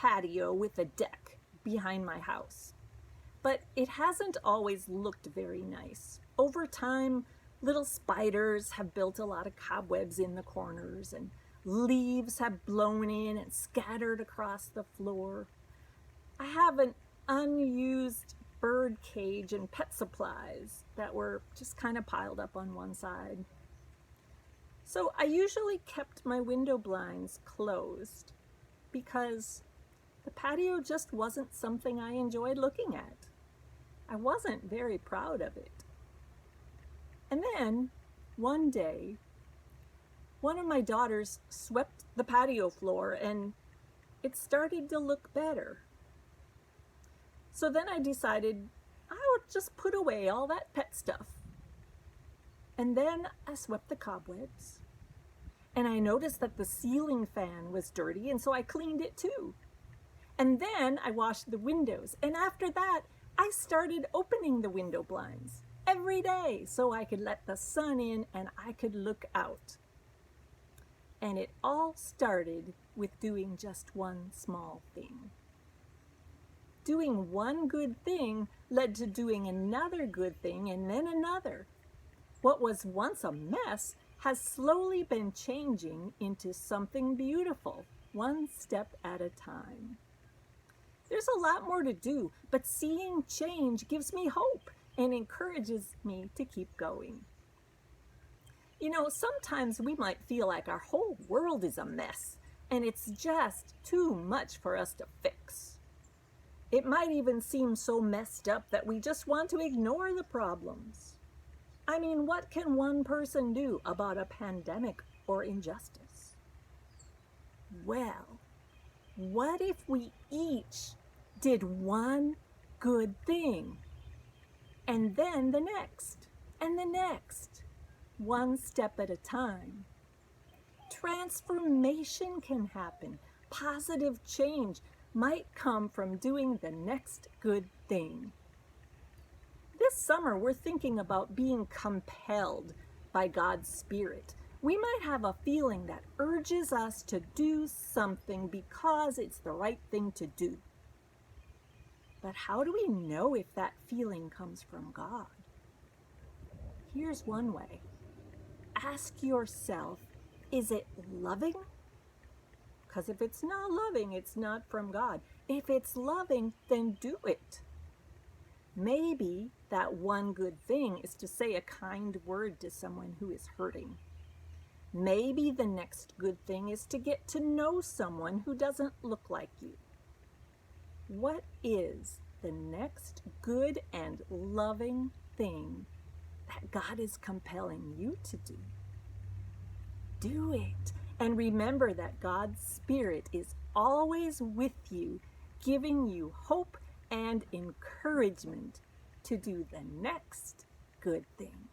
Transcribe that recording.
patio with a deck behind my house, but it hasn't always looked very nice. Over time, little spiders have built a lot of cobwebs in the corners, and leaves have blown in and scattered across the floor. I have an unused bird cage and pet supplies that were just kind of piled up on one side. So I usually kept my window blinds closed because the patio just wasn't something I enjoyed looking at. I wasn't very proud of it. And then, one day, one of my daughters swept the patio floor and it started to look better. So then I decided I would just put away all that pet stuff. And then I swept the cobwebs. And I noticed that the ceiling fan was dirty, and so I cleaned it too. And then I washed the windows. And after that, I started opening the window blinds every day so I could let the sun in and I could look out. And it all started with doing just one small thing. Doing one good thing led to doing another good thing and then another. What was once a mess has slowly been changing into something beautiful, one step at a time. There's a lot more to do, but seeing change gives me hope and encourages me to keep going. You know, sometimes we might feel like our whole world is a mess and it's just too much for us to fix. It might even seem so messed up that we just want to ignore the problems. I mean, what can one person do about a pandemic or injustice? Well, what if we each did one good thing, and then the next, and the next, one step at a time? Transformation can happen. Positive change might come from doing the next good thing. This summer, we're thinking about being compelled by God's Spirit. We might have a feeling that urges us to do something because it's the right thing to do. But how do we know if that feeling comes from God? Here's one way. Ask yourself, is it loving? Because if it's not loving, it's not from God. If it's loving, then do it. Maybe that one good thing is to say a kind word to someone who is hurting. Maybe the next good thing is to get to know someone who doesn't look like you. What is the next good and loving thing that God is compelling you to do? Do it. And remember that God's Spirit is always with you, giving you hope and encouragement to do the next good thing.